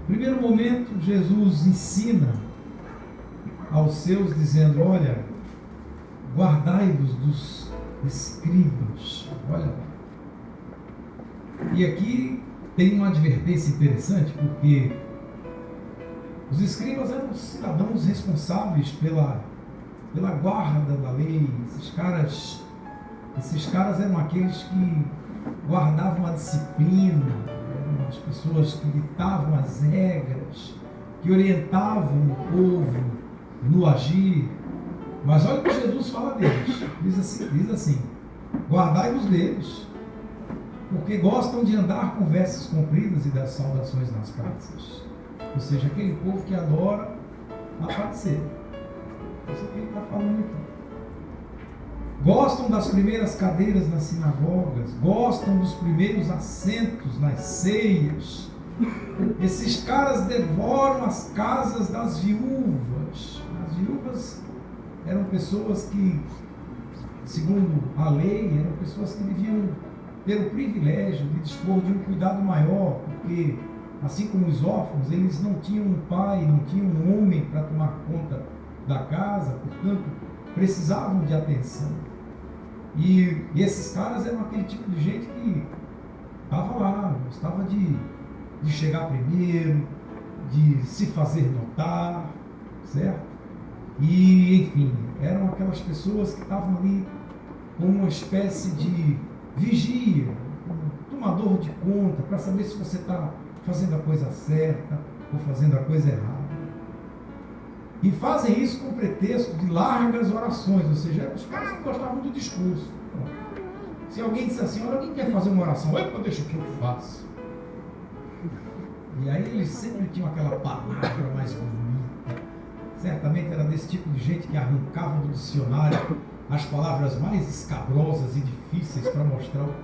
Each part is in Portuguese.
primeiro momento, Jesus ensina aos seus, dizendo: olha, guardai-vos dos escribas. Olha lá. E aqui tem uma advertência interessante, porque os escribas eram os cidadãos responsáveis pela guarda da lei. Esses caras eram aqueles que guardavam a disciplina, eram as pessoas que ditavam as regras, que orientavam o povo no agir. Mas olha o que Jesus fala deles. Diz assim: guardai-vos deles, porque gostam de andar com vestes compridas e das saudações nas praças. Ou seja, aquele povo que adora aparecer. Isso é o que ele está falando então. Gostam das primeiras cadeiras nas sinagogas, gostam dos primeiros assentos nas ceias. Esses caras devoram as casas das viúvas. As viúvas eram pessoas que, segundo a lei, eram pessoas que deviam ter o privilégio de dispor de um cuidado maior, porque, assim como os órfãos, eles não tinham um pai, não tinham um homem para tomar conta da casa, portanto, precisavam de atenção. E esses caras eram aquele tipo de gente que estava lá, gostava de chegar primeiro, de se fazer notar, certo? E, enfim, eram aquelas pessoas que estavam ali com uma espécie de vigia, um tomador de conta, para saber se você está fazendo a coisa certa ou fazendo a coisa errada. E fazem isso com pretexto de largas orações, ou seja, os caras que gostavam do discurso. Se alguém disser assim: olha, alguém quer fazer uma oração? Epa, deixa que eu faço. E aí eles sempre tinham aquela palavra mais bonita. Certamente era desse tipo de gente que arrancava do dicionário as palavras mais escabrosas e difíceis para mostrar o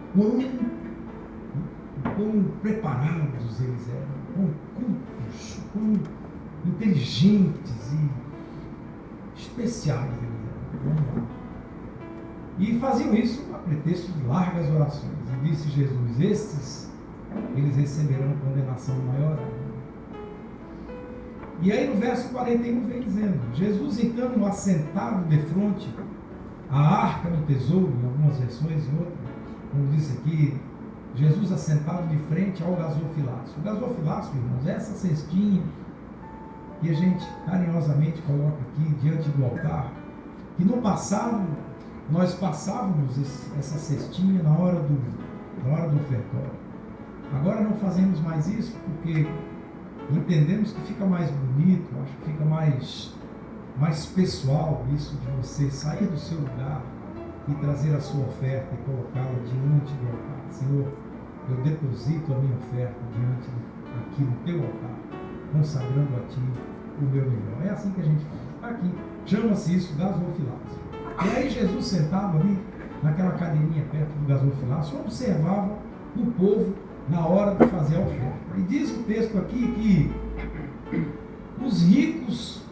quão preparados eles eram, quão cultos, quão inteligentes e especiais eles eram. Vamos lá. E faziam isso a pretexto de largas orações. E disse Jesus: estes, eles receberão condenação maior. E aí no verso 41 vem dizendo: Jesus então, assentado defronte à arca do tesouro, em algumas versões e outras, como disse aqui, Jesus assentado de frente ao gasofilácio. O gasofilácio, irmãos, é essa cestinha que a gente carinhosamente coloca aqui diante do altar, que no passado nós passávamos essa cestinha na hora do ofertório. Agora não fazemos mais isso porque entendemos que fica mais bonito, acho que fica mais pessoal isso de você sair do seu lugar e trazer a sua oferta e colocá-la diante do altar. Senhor, eu deposito a minha oferta diante aqui no teu altar, consagrando a ti o meu melhor. É assim que a gente faz. Aqui chama-se isso gasofilácio. E aí Jesus sentava ali naquela cadeirinha perto do gasofilácio, observava o povo na hora de fazer a oferta. E diz o texto aqui que os ricos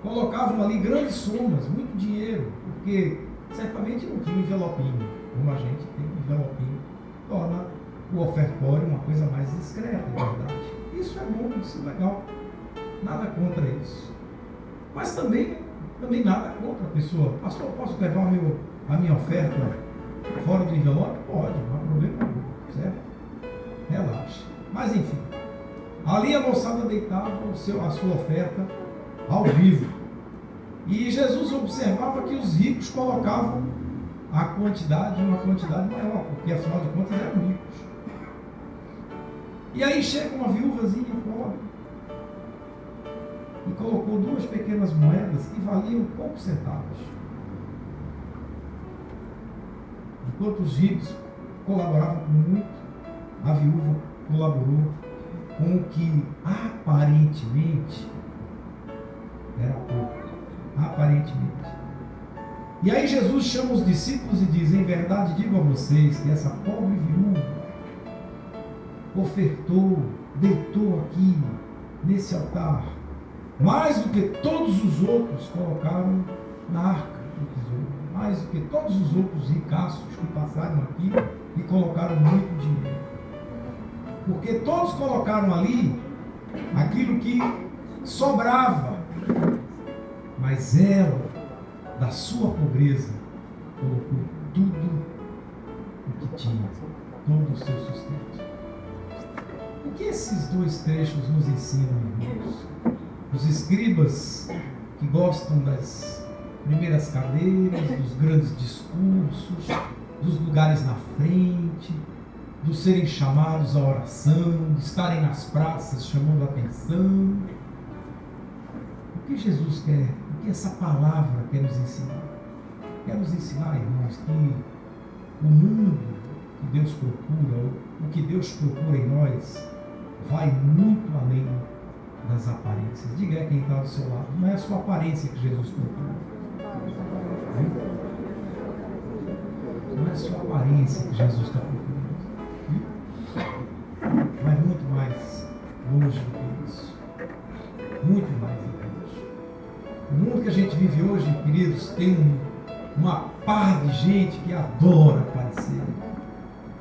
colocavam ali grandes somas, muito dinheiro, porque certamente não tinha um envelopinho, como a gente tem um envelopinho, torna o ofertório uma coisa mais discreta, é verdade. Isso é bom, isso é legal, nada contra isso. Mas também nada contra a pessoa: pastor, posso levar a minha oferta fora do envelope? Pode, não há problema nenhum, certo? Relaxa. Mas enfim, ali a moçada deitava a sua oferta ao vivo. E Jesus observava que os ricos colocavam uma quantidade maior, porque afinal de contas eram ricos. E aí chega uma viúvazinha pobre e colocou 2 pequenas moedas que valiam poucos centavos. Enquanto os ricos colaboravam com muito, a viúva colaborou com o que aparentemente era pouco. Aparentemente. E aí Jesus chama os discípulos e diz: em verdade digo a vocês que essa pobre viúva ofertou, deitou aqui nesse altar mais do que todos os outros colocaram na arca do tesouro, mais do que todos os outros ricaços que passaram aqui e colocaram muito dinheiro. Porque todos colocaram ali aquilo que sobrava, mas ela, da sua pobreza, colocou tudo o que tinha, todo o seu sustento. O que esses dois trechos nos ensinam, irmãos? Os escribas que gostam das primeiras cadeiras, dos grandes discursos, dos lugares na frente, de serem chamados à oração, de estarem nas praças chamando a atenção. O que Jesus quer? O que essa palavra quer nos ensinar? Quer nos ensinar, irmãos, que o mundo que Deus procura, o que Deus procura em nós, vai muito além das aparências. Diga a quem está ao seu lado, não é a sua aparência que Jesus procura. Não é a sua aparência que Jesus está procurando. Vai muito mais longe do que isso. Muito mais do que isso. O mundo que a gente vive hoje, queridos, tem uma par de gente que adora aparecer.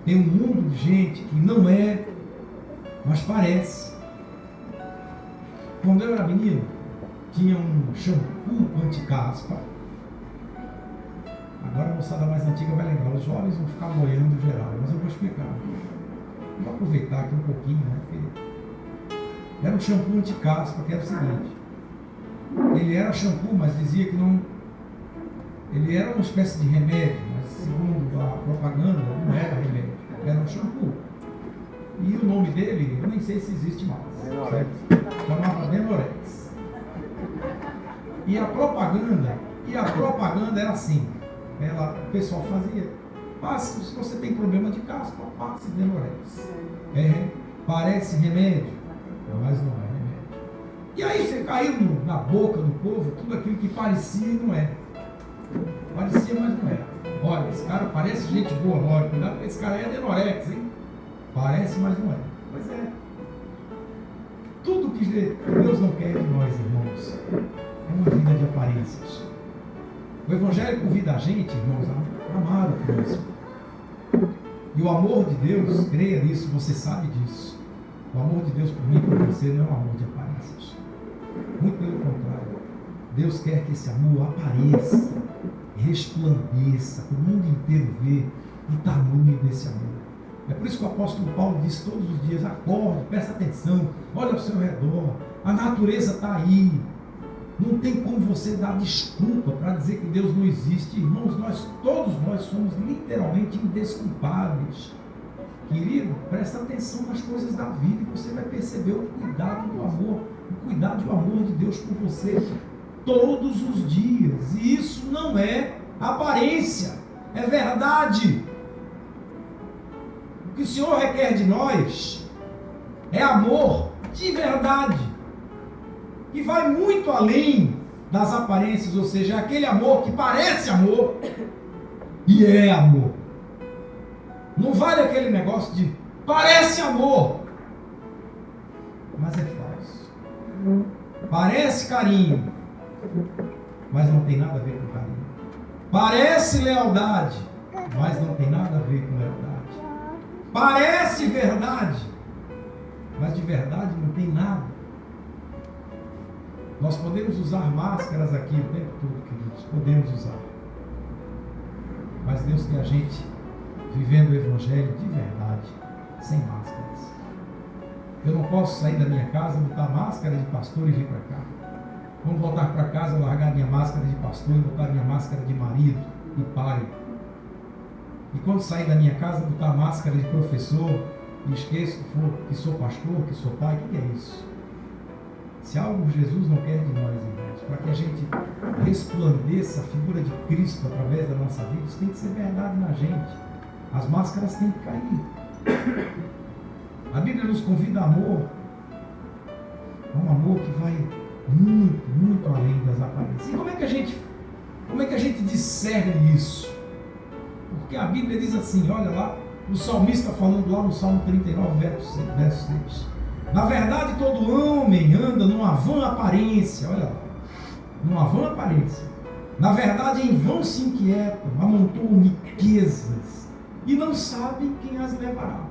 Tem um mundo de gente que não é, mas parece. Quando eu era menino, tinha um shampoo anti-caspa. Agora a moçada mais antiga vai lembrar, os jovens vão ficar boiando geral, mas eu vou explicar. Vou aproveitar aqui um pouquinho, né? Porque era um shampoo anti-caspa, que era o seguinte: ele era shampoo, mas dizia que não. Ele era uma espécie de remédio, mas segundo a propaganda, não era remédio, era um shampoo. E o nome dele, eu nem sei se existe mais, certo? Chamava Denorex. E a propaganda era assim: o pessoal fazia, passe, se você tem problema de caspa, passe Denorex. Parece remédio, mas não é remédio. E aí você caiu na boca do povo tudo aquilo que parecia e não é. Parecia, mas não é. Olha, esse cara parece gente boa, olha, cuidado, porque esse cara é Denorex, hein? Parece, mas não é. Pois é. Tudo que Deus não quer de nós, irmãos, é uma vida de aparências. O Evangelho convida a gente, irmãos, a amar o próximo. E o amor de Deus, creia nisso, você sabe disso. O amor de Deus por mim e por você não é um amor de aparências. Muito pelo contrário. Deus quer que esse amor apareça, resplandeça, para o mundo inteiro ver o tamanho desse amor. É por isso que o apóstolo Paulo diz todos os dias: acorde, presta atenção, olha ao seu redor, a natureza está aí. Não tem como você dar desculpa para dizer que Deus não existe. Irmãos, todos nós somos literalmente indesculpáveis. Querido, presta atenção nas coisas da vida e você vai perceber o cuidado do amor, o cuidado e o amor de Deus por você todos os dias. E isso não é aparência, é verdade. O que o Senhor requer de nós é amor de verdade, que vai muito além das aparências, ou seja, é aquele amor que parece amor e é amor. Não vale aquele negócio de parece amor, mas é falso. Parece carinho, mas não tem nada a ver com carinho. Parece lealdade, mas não tem nada a ver com lealdade. Parece verdade, mas de verdade não tem nada. Nós podemos usar máscaras aqui o tempo todo, queridos, podemos usar. Mas Deus quer a gente vivendo o Evangelho de verdade, sem máscaras. Eu não posso sair da minha casa, botar máscara de pastor e vir para cá. Quando voltar para casa, largar minha máscara de pastor e botar minha máscara de marido e pai. E quando sair da minha casa, botar máscara de professor e esqueço que sou pastor, que sou pai. O que é isso? Se algo Jesus não quer de nós, irmãos, para que a gente resplandeça a figura de Cristo através da nossa vida, isso tem que ser verdade na gente. As máscaras têm que cair. A Bíblia nos convida a amor. É um amor que vai muito, muito além das aparências. E como é que a gente discerne isso? Porque a Bíblia diz assim, olha lá, o salmista falando lá no Salmo 39, verso 6. Na verdade, todo homem anda numa vã aparência, olha lá, numa vã aparência. Na verdade, em vão se inquietam, amontoam riquezas e não sabem quem as levará.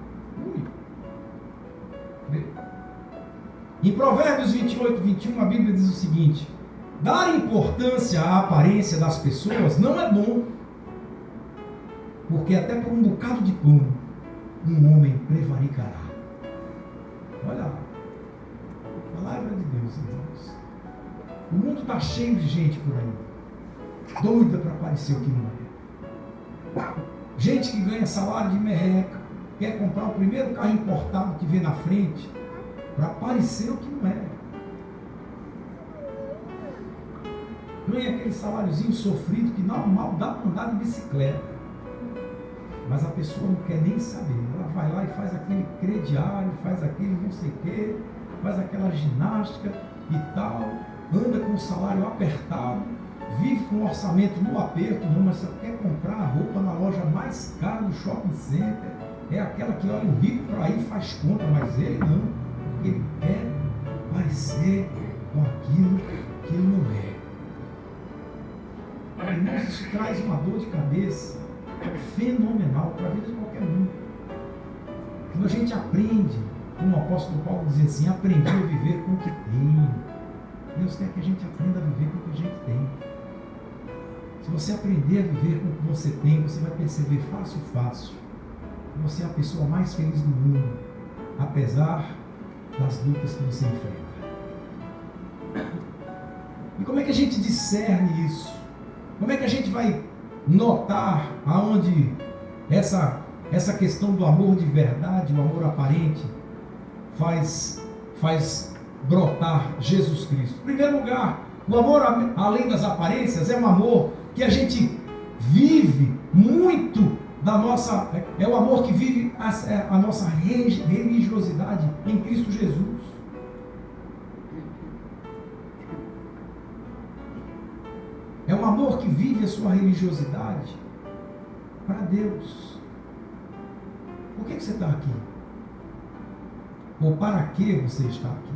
Em Provérbios 28, 21, a Bíblia diz o seguinte: dar importância à aparência das pessoas não é bom, porque até por um bocado de pão um homem prevaricará. Olha lá, palavra de Deus, irmãos. O mundo está cheio de gente por aí, doida para parecer o que não é. Gente que ganha salário de merreca, quer comprar o primeiro carro importado que vê na frente, para parecer o que não é. Ganha aquele saláriozinho sofrido que mal dá para andar de bicicleta. Mas a pessoa não quer nem saber. Ela vai lá e faz aquele crediário, faz aquele não sei o quê, faz aquela ginástica e tal, anda com o salário apertado, vive com o orçamento no aperto, não, mas só quer comprar a roupa na loja mais cara do shopping center. É aquela que olha o rico para aí e faz conta, mas ele não, porque ele quer parecer com aquilo que ele não é. Irmãos, isso traz uma dor de cabeça fenomenal para a vida de qualquer um. Quando a gente aprende, como o apóstolo Paulo dizia assim, aprendi a viver com o que tem. Deus quer que a gente aprenda a viver com o que a gente tem. Se você aprender a viver com o que você tem, você vai perceber fácil, que você é a pessoa mais feliz do mundo, apesar das lutas que você enfrenta. E como é que a gente discerne isso? Como é que a gente vai notar aonde essa questão do amor de verdade, o amor aparente, faz brotar Jesus Cristo? Em primeiro lugar, o amor além das aparências é um amor que a gente vive muito da nossa, é o amor que vive a nossa religiosidade em Cristo Jesus. É um amor que vive a sua religiosidade para Deus. Por que você está aqui? Ou para que você está aqui?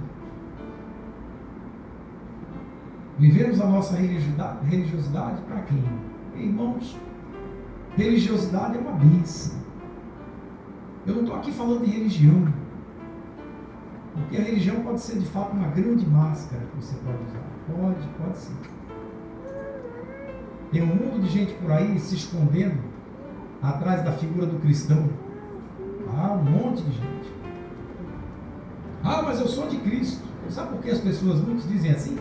Vivemos a nossa religiosidade para quem? Irmãos, religiosidade é uma bênção. Eu não estou aqui falando de religião, porque a religião pode ser de fato uma grande máscara que você pode usar. Pode sim. Tem um mundo de gente por aí se escondendo atrás da figura do cristão. Um monte de gente. Mas eu sou de Cristo. Sabe por que as pessoas, muitos dizem assim?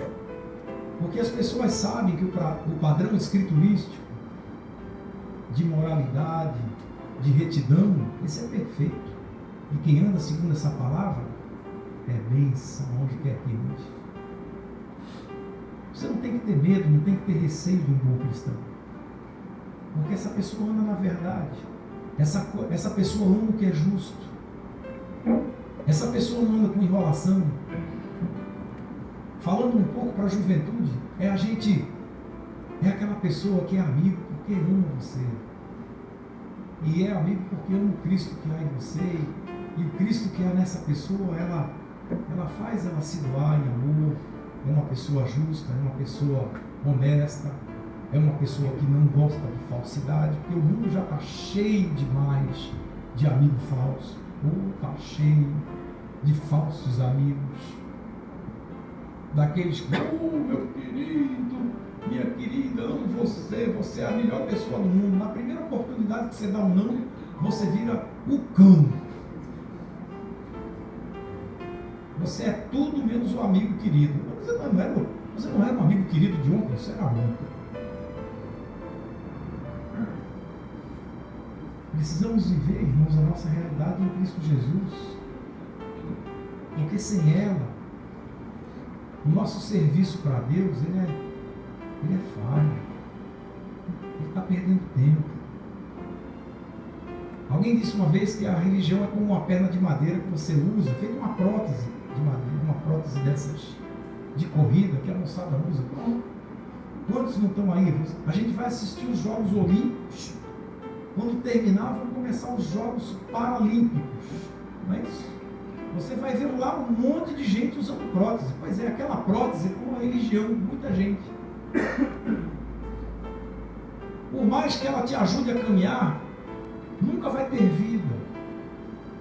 Porque as pessoas sabem que o padrão escriturístico de moralidade, de retidão, esse é perfeito. E quem anda segundo essa palavra é bênção onde quer que ande. Você não tem que ter medo, não tem que ter receio de um bom cristão. Porque essa pessoa anda na verdade. Essa pessoa ama o que é justo. Essa pessoa não anda com enrolação. Falando um pouco para a juventude, é aquela pessoa que é amigo porque ama você. E é amigo porque ama o Cristo que há em você. E o Cristo que há nessa pessoa, ela faz ela se doar em amor. É uma pessoa justa, é uma pessoa honesta, é uma pessoa que não gosta de falsidade, porque o mundo já está cheio demais de amigo falso, está cheio de falsos amigos, daqueles que, meu querido, minha querida, amo você, você é a melhor pessoa do mundo. Na primeira oportunidade que você dá um não, você vira o cão. Você é tudo menos o amigo querido. Você não era um amigo querido de ontem, você era ontem. Precisamos viver, irmãos, a nossa realidade em Cristo Jesus. Porque sem ela, o nosso serviço para Deus, ele é falho. Ele está perdendo tempo. Alguém disse uma vez que a religião é como uma perna de madeira que você usa, feita uma prótese de madeira, uma prótese dessas de corrida que a moçada usa. Pronto. Quantos não estão aí? A gente vai assistir os Jogos Olímpicos. Quando terminar, vão começar os Jogos Paralímpicos. Não é isso? Você vai ver lá um monte de gente usando prótese. Pois é, aquela prótese é como a religião, muita gente. Por mais que ela te ajude a caminhar, nunca vai ter vida.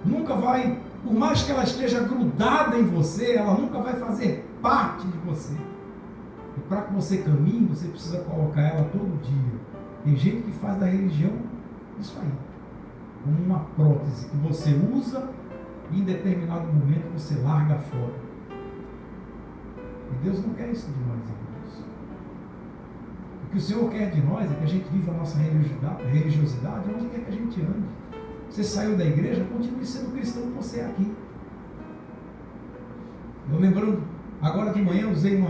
Nunca vai Por mais que ela esteja grudada em você, ela nunca vai fazer parte de você. E para que você caminhe, você precisa colocar ela todo dia. Tem gente que faz da religião isso aí, como uma prótese que você usa e em determinado momento você larga fora. E Deus não quer isso de nós, irmãos. O que o Senhor quer de nós é que a gente viva a nossa religiosidade onde quer que a gente ande. Você saiu da igreja, continue sendo cristão que você é aqui. Eu lembrando, agora de manhã, usei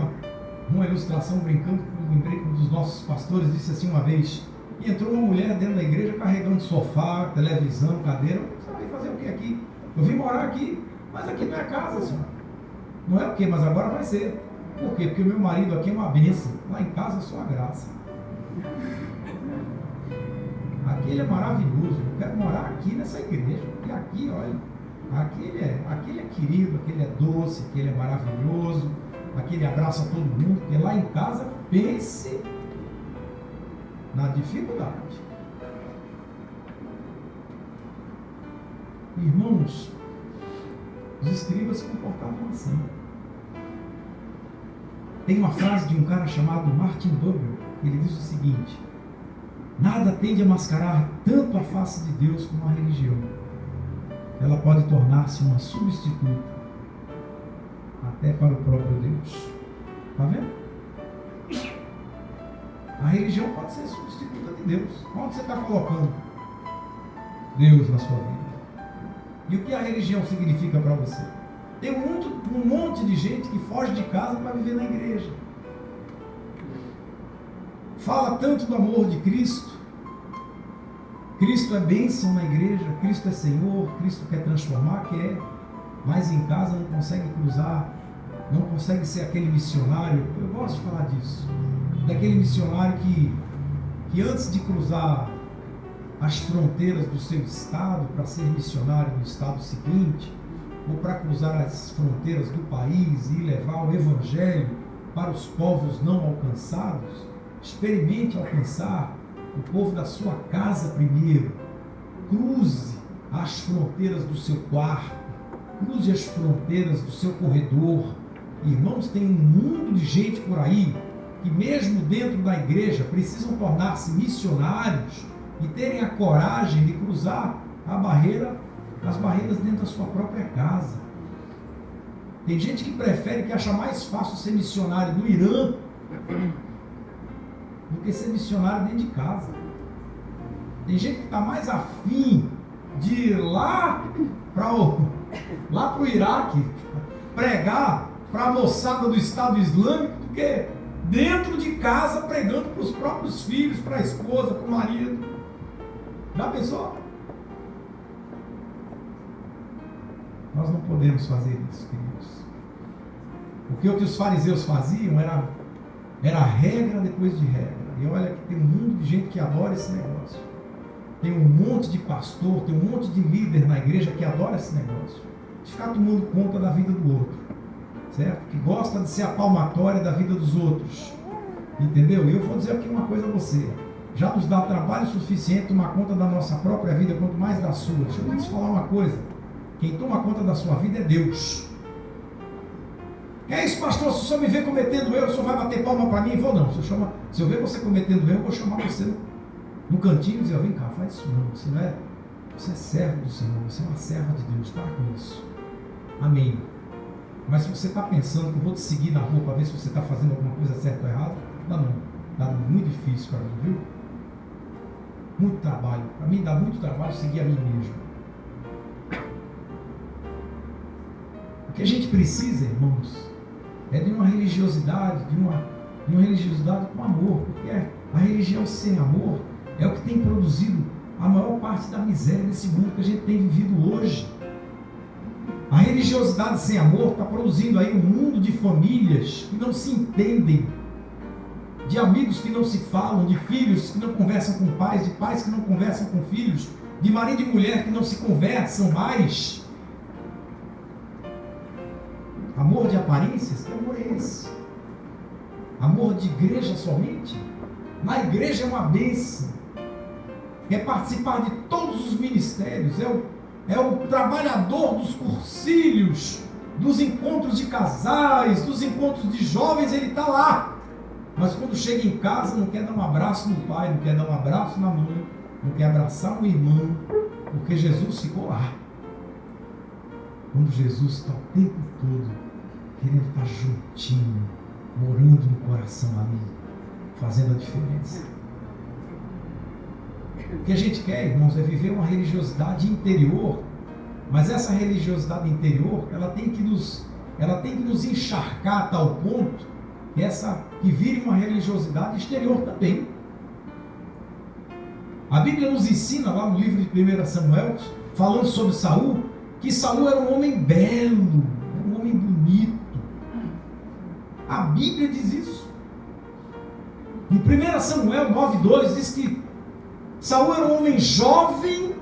uma ilustração brincando, lembrei que um dos nossos pastores disse assim uma vez, e entrou uma mulher dentro da igreja carregando sofá, televisão, cadeira. Você vai fazer o que aqui? Eu vim morar aqui, mas aqui não é casa, senhor. Não é o quê? Mas agora vai ser. Por quê? Porque o meu marido aqui é uma bênção. Lá em casa é só a graça. Aqui ele é maravilhoso. Eu quero morar aqui nessa igreja. E aqui, olha, aqui ele é querido, aqui ele é doce, aqui ele é maravilhoso, aqui ele abraça todo mundo. Porque lá em casa, pense na dificuldade. Irmãos, os escribas se comportavam assim. Tem uma frase de um cara chamado Martin Buber, ele diz o seguinte: nada tende a mascarar tanto a face de Deus como a religião. Ela pode tornar-se uma substituta até para o próprio Deus. Está vendo? A religião pode ser substituta de Deus. Onde você está colocando Deus na sua vida? E o que a religião significa para você? Tem um monte de gente que foge de casa para viver na igreja. Fala tanto do amor de Cristo. Cristo é bênção na igreja, Cristo é Senhor, Cristo quer transformar, quer, mas em casa não consegue cruzar, não consegue ser aquele missionário. Eu gosto de falar disso. Daquele missionário que antes de cruzar as fronteiras do seu estado para ser missionário no estado seguinte, ou para cruzar as fronteiras do país e levar o evangelho para os povos não alcançados, experimente alcançar o povo da sua casa primeiro. Cruze as fronteiras do seu quarto, cruze as fronteiras do seu corredor. Irmãos, tem um mundo de gente por aí que mesmo dentro da igreja precisam tornar-se missionários e terem a coragem de cruzar as barreiras dentro da sua própria casa. Tem gente que prefere, que acha mais fácil ser missionário no Irã do que ser missionário dentro de casa. Tem gente que está mais afim de ir lá para o Iraque pregar para a moçada do Estado Islâmico do que dentro de casa pregando para os próprios filhos, para a esposa, para o marido. Já pensou? Nós não podemos fazer isso, queridos. Porque o que os fariseus faziam era regra depois de regra. E olha que tem um mundo de gente que adora esse negócio. Tem um monte de pastor, tem um monte de líder na igreja que adora esse negócio. De ficar tomando conta da vida do outro. Certo? Que gosta de ser a palmatória da vida dos outros. Entendeu? E eu vou dizer aqui uma coisa a você. Já nos dá trabalho suficiente tomar conta da nossa própria vida, quanto mais da sua. Deixa eu te falar uma coisa. Quem toma conta da sua vida é Deus. Que é isso, pastor? Se o senhor me ver cometendo erro, o senhor vai bater palma para mim? Vou não. Se eu ver você cometendo erro, eu vou chamar você no cantinho e dizer: vem cá, faz isso não. Você é servo do Senhor, você é uma serva de Deus. Para com isso. Amém. Mas se você está pensando que eu vou te seguir na rua para ver se você está fazendo alguma coisa certa ou errada, não. Dá muito difícil para mim, viu? Muito trabalho. Para mim dá muito trabalho seguir a mim mesmo. O que a gente precisa, irmãos, é de uma religiosidade, de uma religiosidade com amor, porque a religião sem amor é o que tem produzido a maior parte da miséria desse mundo que a gente tem vivido hoje. A religiosidade sem amor está produzindo aí um mundo de famílias que não se entendem, de amigos que não se falam, de filhos que não conversam com pais, de pais que não conversam com filhos, de marido e mulher que não se conversam mais. Amor de aparências? Que amor é esse? Amor de igreja somente? Na igreja é uma bênção. É participar de todos os ministérios. é o trabalhador dos cursilhos, dos encontros de casais, dos encontros de jovens, ele está lá. Mas quando chega em casa, não quer dar um abraço no pai, não quer dar um abraço na mãe, não quer abraçar um irmão, porque Jesus ficou lá. Quando Jesus está o tempo todo querendo estar juntinho, morando no coração ali, fazendo a diferença. O que a gente quer, irmãos, é viver uma religiosidade interior, mas essa religiosidade interior, ela tem que nos encharcar a tal ponto que vire uma religiosidade exterior também. A Bíblia nos ensina lá no livro de 1 Samuel, falando sobre Saul, que Saul era um homem belo, um homem bonito. A Bíblia diz isso. Em 1 Samuel 9,2 diz que Saul era um homem jovem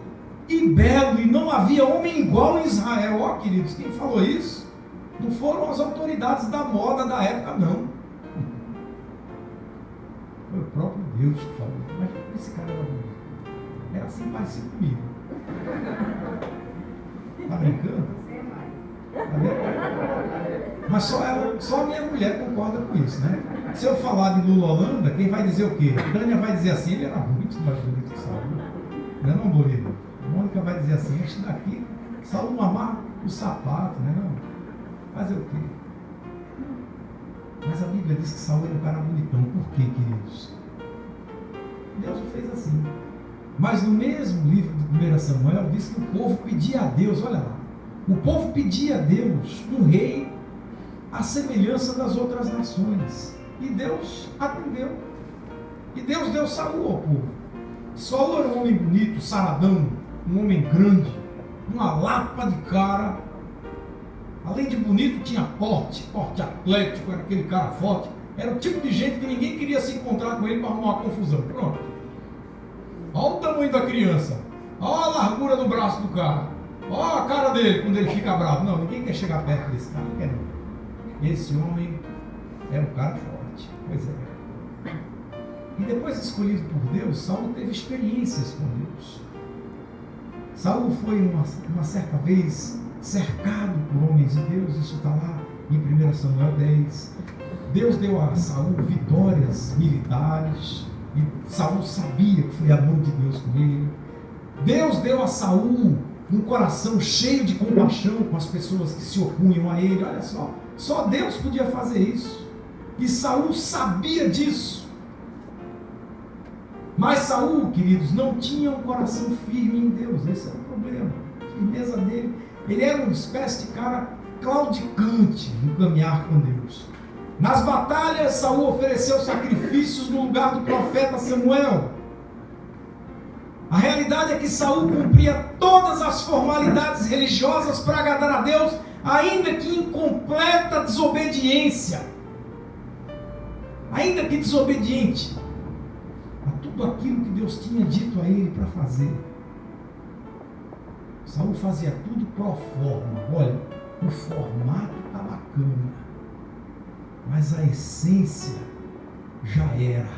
e belo, e não havia homem igual em Israel. Ó, queridos, quem falou isso? Não foram as autoridades da moda da época, não. Foi o próprio Deus que falou. Mas esse cara era bonito. Era assim parecido comigo. Tá brincando? Tá vendo? Mas só a minha mulher concorda com isso, né? Se eu falar de Lula Holanda, quem vai dizer o quê? Tânia vai dizer assim, ele era muito mais bonito que Saul. Não é não, Bolívar? Mônica vai dizer assim, este daqui, Saul não amarra o sapato, né? Não. Fazer o quê? Mas a Bíblia diz que Saul era um cara bonitão. Por quê, queridos? Deus o fez assim. Mas no mesmo livro de 1 Samuel diz que o povo pedia a Deus, olha lá, o povo pedia a Deus um rei à semelhança das outras nações. E Deus atendeu. E Deus deu Saul ao povo. Saul era um homem bonito, saradão, um homem grande, uma lapa de cara. Além de bonito, tinha porte atlético, era aquele cara forte. Era o tipo de gente que ninguém queria se encontrar com ele para arrumar uma confusão. Pronto. Olha o tamanho da criança. Olha a largura do braço do cara. Olha a cara dele quando ele fica bravo. Não, ninguém quer chegar perto desse cara. Não quer não. Esse homem é um cara forte. Pois é. E depois escolhido por Deus, Saul teve experiências com Deus. Saul foi uma certa vez cercado por homens de Deus. Isso está lá em 1 Samuel 10. Deus deu a Saul vitórias militares. E Saul sabia que foi a mão de Deus com ele. Deus deu a Saul um coração cheio de compaixão com as pessoas que se opunham a ele. Olha só Deus podia fazer isso. E Saul sabia disso. Mas Saul, queridos, não tinha um coração firme em Deus. Esse era o problema. A firmeza dele. Ele era uma espécie de cara claudicante no caminhar com Deus. Nas batalhas, Saul ofereceu sacrifícios no lugar do profeta Samuel. A realidade é que Saul cumpria todas as formalidades religiosas para agradar a Deus, ainda que em completa desobediência. Ainda que desobediente a tudo aquilo que Deus tinha dito a ele para fazer. Saul fazia tudo pro forma. Olha, o formato está bacana, mas a essência já era.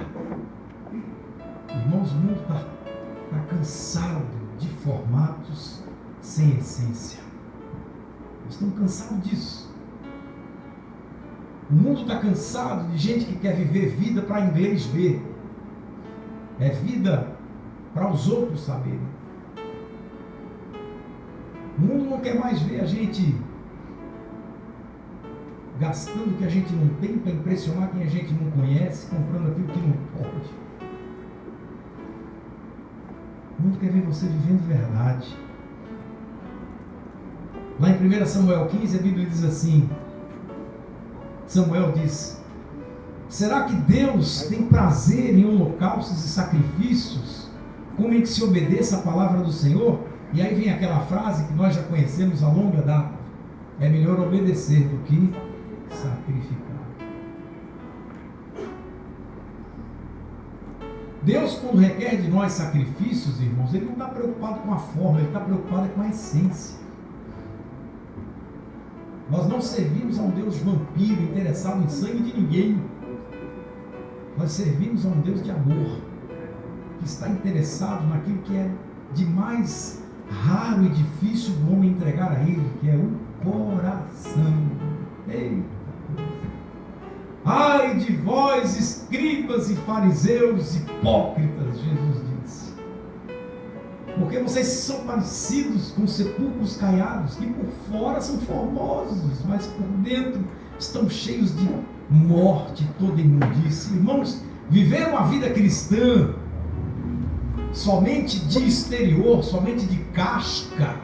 Irmãos, o mundo está cansado de formatos sem essência. Nós estamos cansados disso. O mundo está cansado de gente que quer viver vida para inglês ver. É vida para os outros saberem. O mundo não quer mais ver a gente gastando o que a gente não tem para impressionar quem a gente não conhece, comprando aquilo que não pode. O mundo quer ver você vivendo verdade. Lá em 1 Samuel 15, a Bíblia diz assim, Samuel diz, será que Deus tem prazer em holocaustos e sacrifícios, como em que se obedeça a palavra do Senhor? E aí vem aquela frase que nós já conhecemos a longa data, é melhor obedecer do que sacrificar. Deus, quando requer de nós sacrifícios, irmãos, Ele não está preocupado com a forma, Ele está preocupado com a essência. Nós não servimos a um Deus vampiro, interessado em sangue de ninguém. Nós servimos a um Deus de amor, que está interessado naquilo que é de mais raro e difícil do homem entregar a ele, que é o coração. Eita coisa. Ai de vós, escribas e fariseus hipócritas, Jesus disse, porque vocês são parecidos com sepulcros caiados, que por fora são formosos, mas por dentro estão cheios de morte, toda imundície. Irmãos, viver uma vida cristã somente de exterior, somente de casca,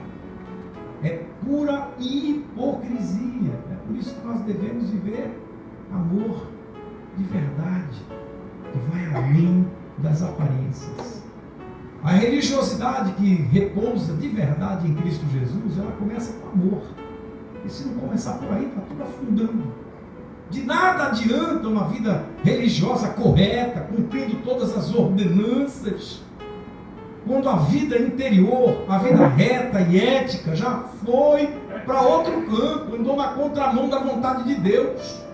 é pura hipocrisia. É por isso que nós devemos viver amor de verdade, que vai além das aparências. A religiosidade que repousa de verdade em Cristo Jesus, ela começa com amor. E se não começar por aí, está tudo afundando. De nada adianta uma vida religiosa correta, cumprindo todas as ordenanças, quando a vida interior, a vida reta e ética já foi para outro campo, andou na contramão da vontade de Deus.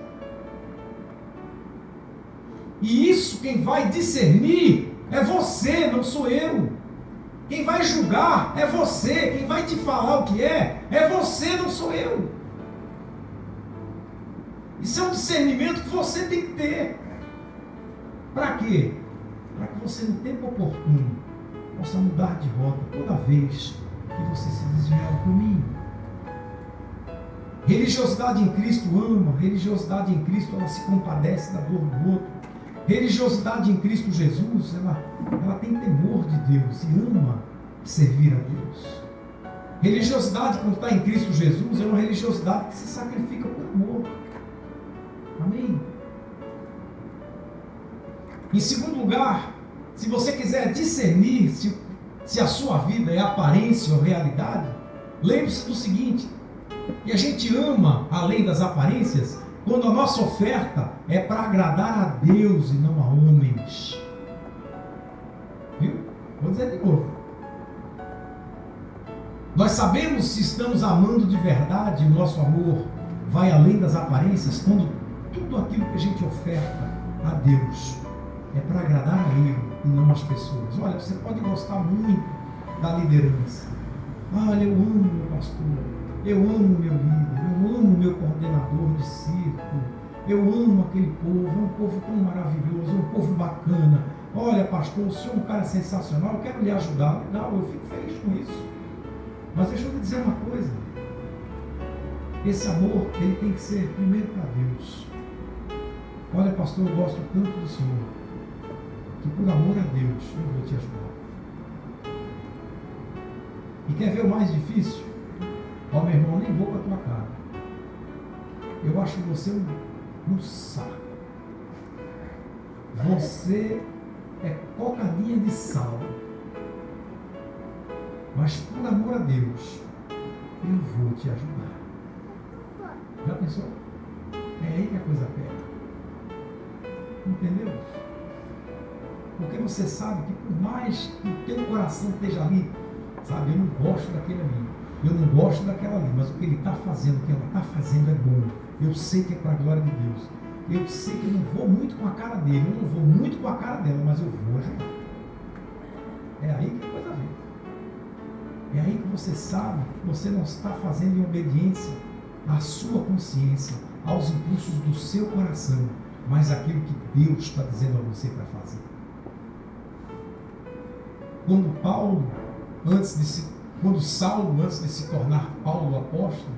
E isso quem vai discernir é você, não sou eu. Quem vai julgar é você. Quem vai te falar o que é você, não sou eu. Isso é um discernimento que você tem que ter. Para quê? Para que você, no tempo oportuno, possa mudar de rota toda vez que você se desviar do caminho. Religiosidade em Cristo ama. Religiosidade em Cristo, ela se compadece da dor do outro. Religiosidade em Cristo Jesus, ela tem temor de Deus e ama servir a Deus. Religiosidade, quando está em Cristo Jesus, é uma religiosidade que se sacrifica por amor. Amém? Em segundo lugar, se você quiser discernir se a sua vida é aparência ou realidade, lembre-se do seguinte, que a gente ama além das aparências, quando a nossa oferta é para agradar a Deus e não a homens. Viu? Vou dizer de novo. Nós sabemos se estamos amando de verdade, o nosso amor vai além das aparências, quando tudo aquilo que a gente oferta a Deus é para agradar a Ele e não as pessoas. Olha, você pode gostar muito da liderança. Olha, eu amo meu pastor. Eu amo meu líder, eu amo meu coordenador de circo, eu amo aquele povo, é um povo tão maravilhoso, é um povo bacana. Olha, pastor, o senhor é um cara sensacional, eu quero lhe ajudar. Legal, eu fico feliz com isso. Mas deixa eu lhe dizer uma coisa. Esse amor, ele tem que ser primeiro para Deus. Olha, pastor, eu gosto tanto do senhor, que por amor a Deus eu vou te ajudar. E quer ver o mais difícil? Ó, meu irmão, nem vou com a tua cara. Eu acho você um saco. Você é cocadinha de sal. Mas por amor a Deus, eu vou te ajudar. Já pensou? É aí que a coisa pega. Entendeu? Porque você sabe que por mais que o teu coração esteja ali, sabe, eu não gosto daquele ali. Eu não gosto daquela ali, mas o que ele está fazendo, o que ela está fazendo é bom. Eu sei que é para a glória de Deus. Eu sei que eu não vou muito com a cara dele, eu não vou muito com a cara dela, mas eu vou ajudar. É aí que a coisa vem. É aí que você sabe que você não está fazendo em obediência à sua consciência, aos impulsos do seu coração, mas aquilo que Deus está dizendo a você para fazer. Quando Saulo, antes de se tornar Paulo o apóstolo,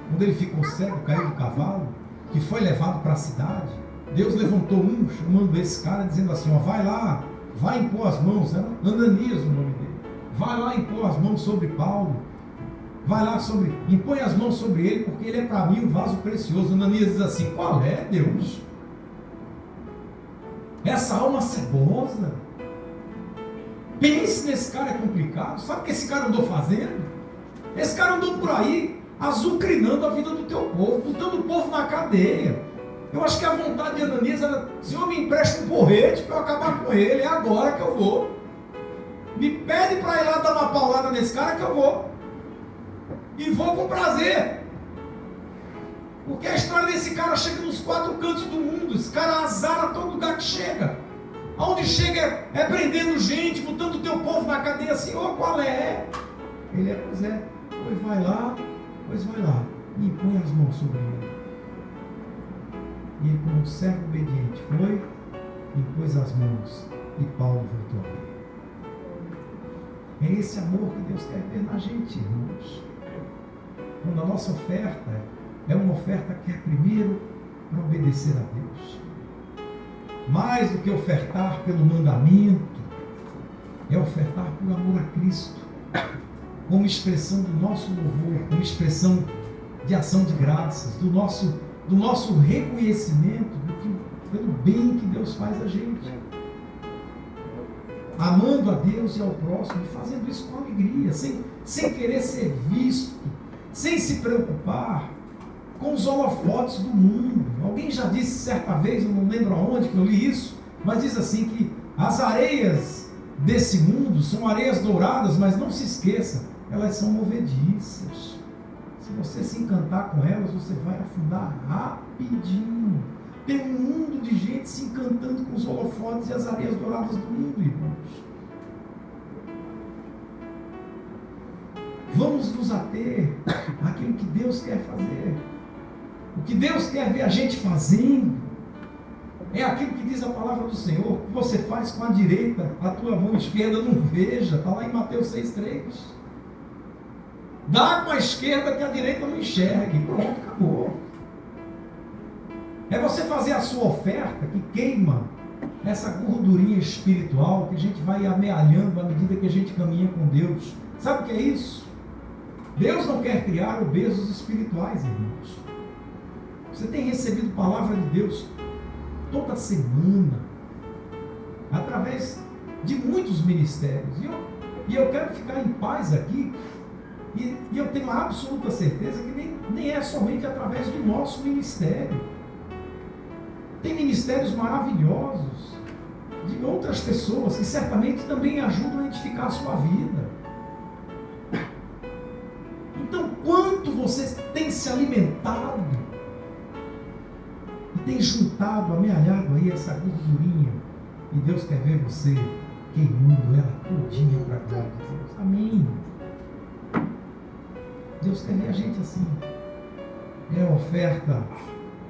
quando ele ficou cego, caiu do cavalo, que foi levado para a cidade, Deus levantou chamando esse cara, dizendo assim, ó, vai lá, vai impor as mãos, era Ananias o nome dele, vai lá impor as mãos sobre Paulo, vai lá impõe as mãos sobre ele, porque ele é para mim um vaso precioso. Ananias diz assim, qual é, Deus? Essa alma cebosa? Pense nesse cara, é complicado. Sabe o que esse cara andou fazendo? Esse cara andou por aí, azucrinando a vida do teu povo, botando o povo na cadeia. Eu acho que a vontade de Ananias era, Senhor, me empresta um porrete para eu acabar com ele, é agora que eu vou. Me pede para ir lá dar uma paulada nesse cara que eu vou. E vou com prazer. Porque a história desse cara chega nos 4 cantos do mundo. Esse cara azara todo lugar que chega. Aonde chega é prendendo gente, botando o teu povo na cadeia. Senhor, qual é? Ele pois vai lá, e põe as mãos sobre ele. E ele, como um servo obediente, foi e pôs as mãos, e Paulo voltou a ver. É esse amor que Deus quer ver na gente, irmãos. Quando a nossa oferta é uma oferta que é primeiro para obedecer a Deus. Mais do que ofertar pelo mandamento, é ofertar por amor a Cristo, como expressão do nosso louvor, como expressão de ação de graças, do nosso reconhecimento pelo bem que Deus faz a gente. Amando a Deus e ao próximo, e fazendo isso com alegria, sem querer ser visto, sem se preocupar com os holofotes do mundo. Alguém já disse certa vez, eu não lembro aonde que eu li isso, mas diz assim que as areias desse mundo são areias douradas, mas não se esqueça, elas são movediças. Se você se encantar com elas, você vai afundar rapidinho. Tem um mundo de gente se encantando com os holofotes e as areias douradas do mundo, irmãos. Vamos nos ater àquilo que Deus quer fazer. O que Deus quer ver a gente fazendo é aquilo que diz a palavra do Senhor, que você faz com a direita, a tua mão esquerda não veja. Está lá em Mateus 6,3. Dá com a esquerda que a direita não enxergue. Pronto, acabou. É você fazer a sua oferta que queima essa gordurinha espiritual que a gente vai amealhando à medida que a gente caminha com Deus. Sabe o que é isso? Deus não quer criar obesos espirituais, irmãos. Você tem recebido palavra de Deus toda semana, através de muitos ministérios. E eu quero ficar em paz aqui. E eu tenho a absoluta certeza que nem é somente através do nosso ministério. Tem ministérios maravilhosos de outras pessoas que certamente também ajudam a edificar a sua vida. Então, quanto você tem se alimentado e tem juntado, amealhado aí essa gordurinha, e Deus quer ver você queimando ela todinha para a glória de Deus. Amém. Deus quer ver a gente assim. É a oferta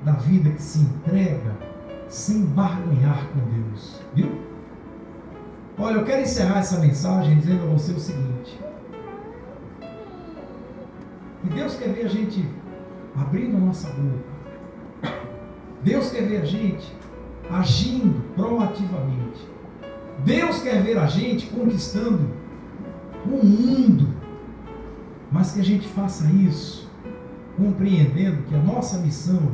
da vida que se entrega sem barganhar com Deus. Viu? Olha, eu quero encerrar essa mensagem dizendo a você o seguinte: que Deus quer ver a gente abrindo a nossa boca. Deus quer ver a gente agindo proativamente. Deus quer ver a gente conquistando o mundo. Mas que a gente faça isso compreendendo que a nossa missão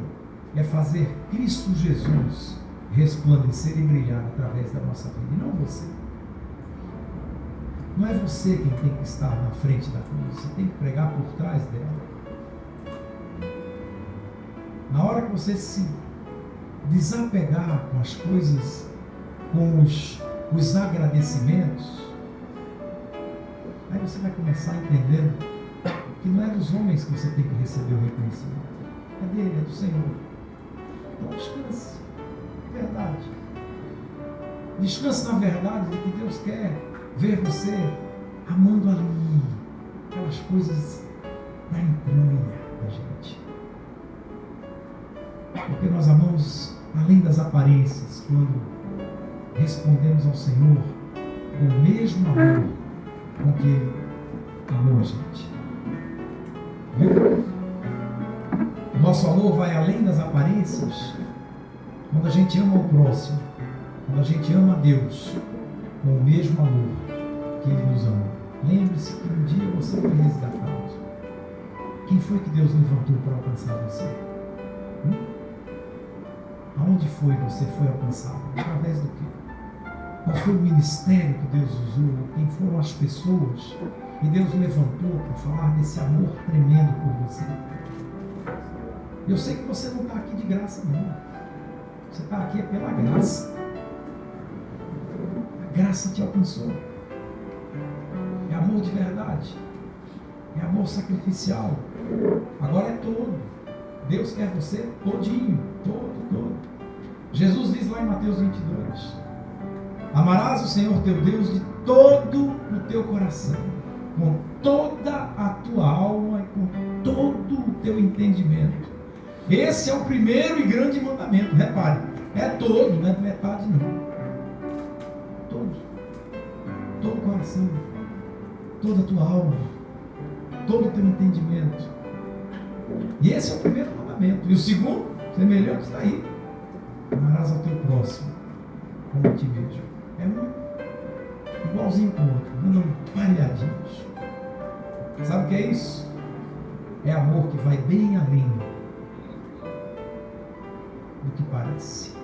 é fazer Cristo Jesus resplandecer e brilhar através da nossa vida, e não você. Não é você quem tem que estar na frente da cruz, você tem que pregar por trás dela. Na hora que você se desapegar com as coisas, com os agradecimentos, aí você vai começar entendendo que não é dos homens que você tem que receber o reconhecimento, é dele, é do Senhor. Então descanse, é verdade. Descanse na verdade de que Deus quer ver você amando ali aquelas coisas da entranha da gente. Porque nós amamos além das aparências quando respondemos ao Senhor com o mesmo amor com que Ele amou a gente. Viu? O nosso amor vai além das aparências quando a gente ama o próximo, quando a gente ama a Deus com o mesmo amor que Ele nos amou. Lembre-se que um dia você foi resgatado. Quem foi que Deus levantou para alcançar você? Aonde foi você foi alcançado? Através do quê? Qual foi o ministério que Deus usou? Quem foram as pessoas que Deus levantou para falar desse amor tremendo por você? Eu sei que você não está aqui de graça, não. Você está aqui pela graça. A graça te alcançou. É amor de verdade. É amor sacrificial. Agora é todo. Deus quer você todinho. Todo. Jesus diz lá em Mateus 22: amarás o Senhor teu Deus de todo o teu coração, com toda a tua alma e com todo o teu entendimento. Esse é o primeiro e grande mandamento. Repare, é todo, não é metade não. Todo o coração, toda a tua alma, todo o teu entendimento. E esse é o primeiro mandamento. E o segundo, semelhante, está aí: amarás ao teu próximo como a ti mesmo. É um igualzinho com o outro, andam pareadinhos. Sabe o que é isso? É amor que vai bem além do que parece.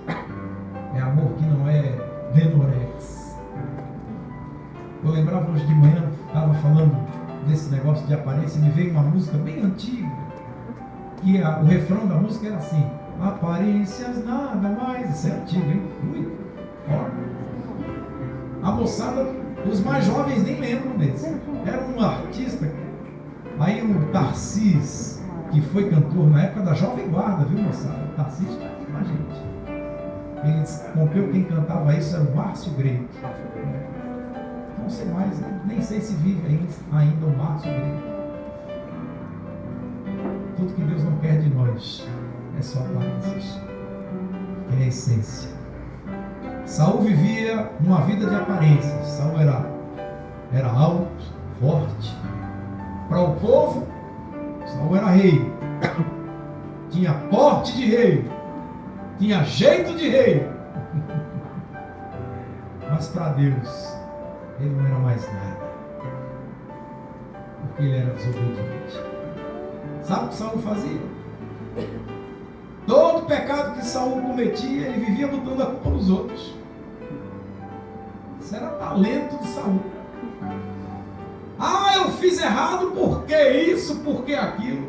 É amor que não é denorex. Eu lembrava hoje de manhã, estava falando desse negócio de aparência, e me veio uma música bem antiga, que o refrão da música era assim: aparências nada mais. Isso é antigo, hein? Muito. Ó. A moçada, os mais jovens nem lembram desse. Era um artista, aí o Tarcís, que foi cantor na época da Jovem Guarda, viu, moçada? O Tarcís está aqui com a gente. Ele rompeu, quem cantava isso era o Márcio Greco. Não sei mais, nem sei se vive ainda o Márcio Greco. Tudo que Deus não quer de nós é só aparências, que é a essência. Saul vivia uma vida de aparências. Saul era alto, forte. Para o povo, Saul era rei. Tinha porte de rei. Tinha jeito de rei. Mas para Deus, ele não era mais nada, porque ele era desobediente. Sabe o que Saul fazia? Todo pecado que Saul cometia, ele vivia botando a culpa nos outros. Isso era talento de Saul. Ah, eu fiz errado, por que isso, por que aquilo?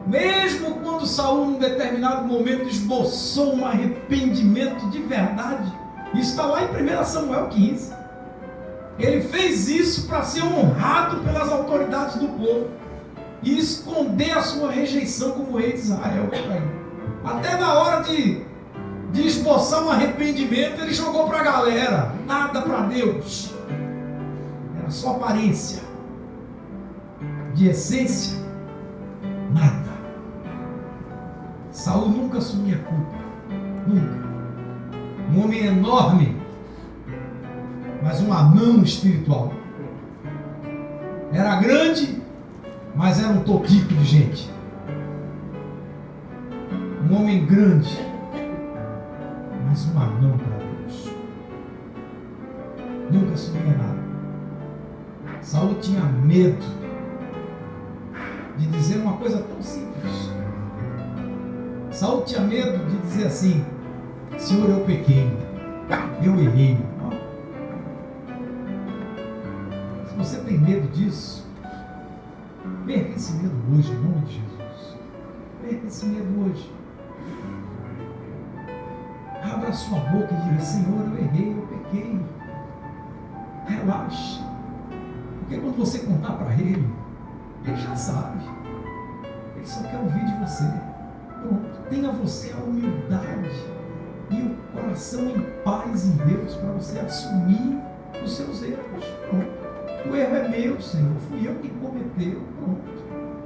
Mesmo quando Saul, num determinado momento, esboçou um arrependimento de verdade, isso está lá em 1 Samuel 15. Ele fez isso para ser honrado pelas autoridades do povo e esconder a sua rejeição como rei de Israel. Até na hora de esboçar um arrependimento, ele jogou para a galera: nada para Deus. Era só aparência. De essência, nada. Saul nunca assumia culpa. Nunca. Um homem enorme, mas um anão espiritual. Era grande, mas era um totico de gente. Um homem grande, mas um anão para Deus. Nunca assumia nada. Saul tinha medo de dizer uma coisa tão simples. Saul tinha medo de dizer assim: Senhor, eu pequei, eu errei. Se você tem medo disso, perca esse medo hoje, em nome de Jesus. Perca esse medo hoje. Abra a sua boca e diga: Senhor, eu errei, eu pequei. Relaxe. Porque quando você contar para Ele, Ele já sabe. Ele só quer ouvir de você. Pronto. Tenha você a humildade e o coração em paz em Deus para você assumir os seus erros. Pronto. O erro é meu, Senhor. Fui eu que cometeu. Pronto.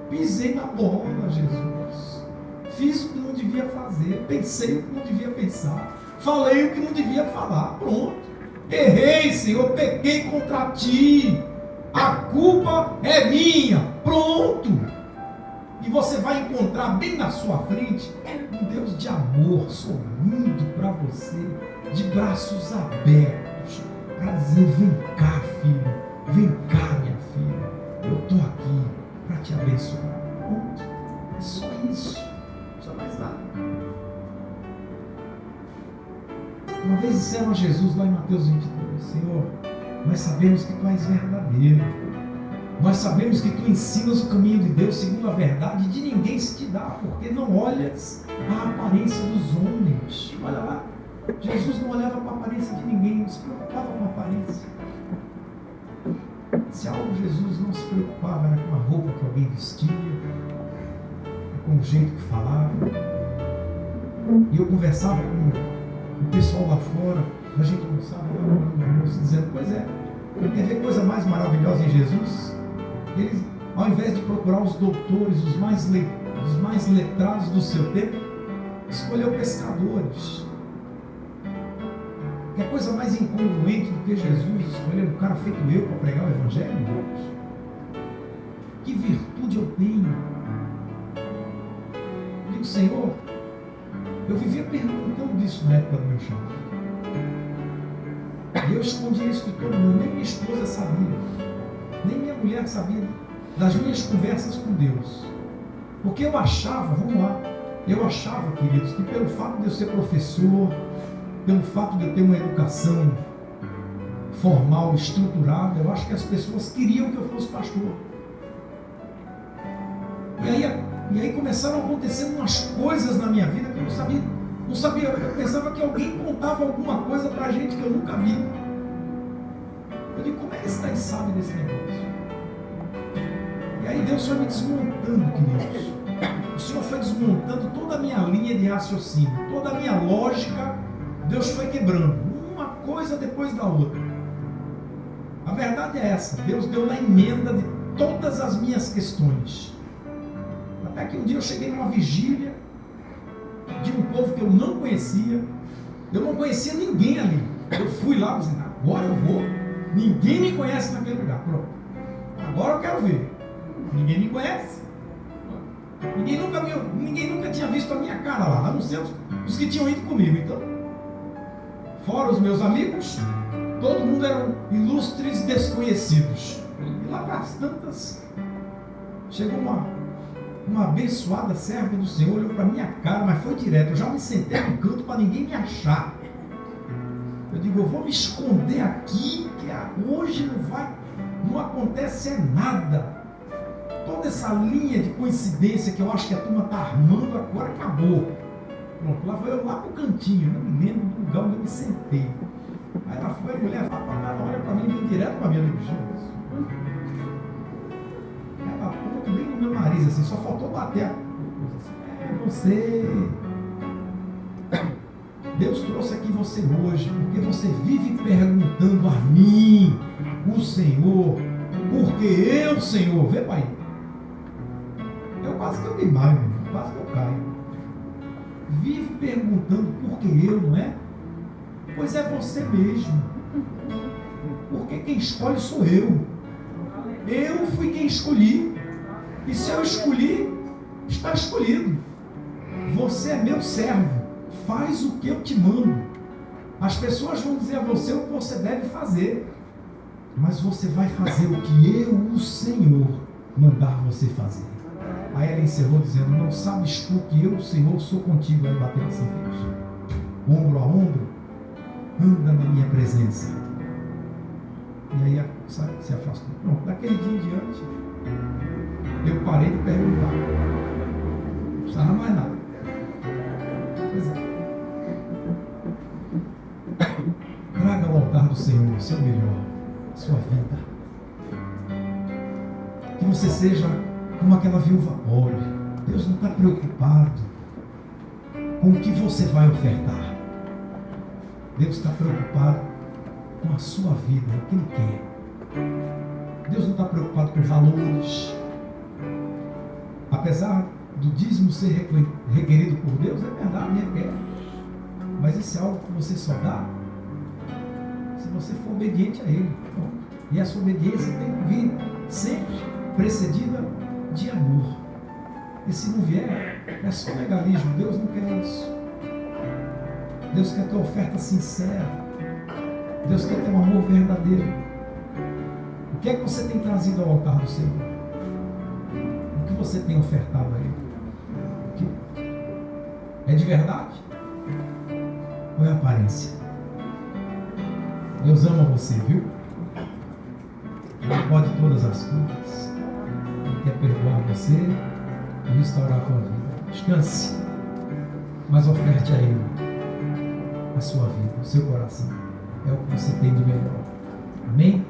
Pisei na bola, Jesus. Fiz o que não devia fazer. Pensei o que não devia pensar. Falei o que não devia falar. Pronto. Errei, Senhor. Pequei contra Ti. A culpa é minha. Pronto. E você vai encontrar bem na sua frente um Deus de amor sorrindo para você, de braços abertos, para dizer: vem cá, filho, vem cá, minha filha, eu estou aqui para te abençoar. Pronto. É só isso, não precisa mais nada. Uma vez disseram a Jesus lá em Mateus 22: Senhor, nós sabemos que Tu és verdadeiro. Nós sabemos que Tu ensinas o caminho de Deus segundo a verdade, de ninguém se te dá, porque não olhas a aparência dos homens. Olha lá, Jesus não olhava para a aparência de ninguém, não se preocupava com a aparência. Se algo Jesus não se preocupava era com a roupa que alguém vestia, com o jeito que falava. E eu conversava com o pessoal lá fora, a gente almoçava lá no almoço, dizendo: pois é, Quer ver coisa mais maravilhosa em Jesus? Ele, ao invés de procurar os doutores, os mais letrados do seu tempo, escolheu pescadores. Que coisa mais incongruente do que Jesus escolher um cara feito eu para pregar o Evangelho? Que virtude eu tenho? Digo, Senhor, eu vivia perguntando isso na época do meu chamado. E eu escondia isso de todo mundo, nem minha esposa sabia, nem minha mulher sabia das minhas conversas com Deus. Porque eu achava, vamos lá, eu achava, queridos, que pelo fato de eu ser professor, pelo fato de eu ter uma educação formal, estruturada, eu acho que as pessoas queriam que eu fosse pastor. E aí começaram a acontecer umas coisas na minha vida que eu não sabia, eu pensava que alguém contava alguma coisa pra gente que eu nunca vi. Eu digo, como é que esse daí sabe desse negócio? E aí Deus foi me desmontando, queridos. O Senhor foi desmontando toda a minha linha de raciocínio, toda a minha lógica. Deus foi quebrando, uma coisa depois da outra. A verdade é essa, Deus deu na emenda de todas as minhas questões. Até que um dia eu cheguei numa vigília de um povo que eu não conhecia ninguém ali. Eu fui lá dizendo, agora eu vou, ninguém me conhece naquele lugar, pronto. Agora eu quero ver. Ninguém me conhece. Ninguém nunca tinha visto a minha cara lá, a não ser os que tinham ido comigo. Então, fora os meus amigos, todo mundo eram ilustres desconhecidos. E lá para as tantas, chegou uma abençoada serva do Senhor, olhou para minha cara, mas foi direto. Eu já me sentei no canto para ninguém me achar. Eu digo, eu vou me esconder aqui, que hoje não acontece nada. Toda essa linha de coincidência que eu acho que a turma está armando agora acabou. Pronto, lá foi eu lá pro cantinho, não me lembro do lugar onde eu me sentei. Aí lá foi a mulher, olha para mim, veio direto para mim, eu digo, Jesus. Ela aponta bem no meu nariz, assim, só faltou bater a coisa assim. É você. Deus trouxe aqui você hoje, porque você vive perguntando a mim, o Senhor, porque eu, Senhor, vê pai. Quase que eu desmaio, quase que eu caio. Vive perguntando por que eu, não é? Pois é você mesmo. Porque quem escolhe sou eu. Eu fui quem escolhi. E se eu escolhi, está escolhido. Você é meu servo. Faz o que eu te mando. As pessoas vão dizer a você o que você deve fazer. Mas você vai fazer o que eu, o Senhor, mandar você fazer. Aí ela encerrou dizendo, não sabes tu que eu, Senhor, sou contigo. Aí bateu assim, fez. Ombro a ombro, anda na minha presença. E aí se afastou. Pronto, daquele dia em diante, eu parei de perguntar. Não precisava mais nada. Pois é. Traga ao altar do Senhor o seu melhor, a sua vida. Que você seja como aquela viúva pobre. Deus não está preocupado com o que você vai ofertar. Deus está preocupado com a sua vida, o que Ele quer. Deus não está preocupado com valores. Apesar do dízimo ser requerido por Deus, é verdade, Ele quer. Mas isso é algo que você só dá se você for obediente a Ele. E essa obediência tem que vir sempre precedida de amor. E se não vier, é só legalismo. Deus não quer isso. Deus quer tua oferta sincera. Deus quer ter um amor verdadeiro. O que é que você tem trazido ao altar do Senhor? O que você tem ofertado a Ele? É de verdade? Ou é aparência? Deus ama você, viu? Ele pode todas as coisas. Ele quer perdoar você e restaurar a tua vida. Descanse, mas oferte a Ele a sua vida, o seu coração. É o que você tem de melhor. Amém?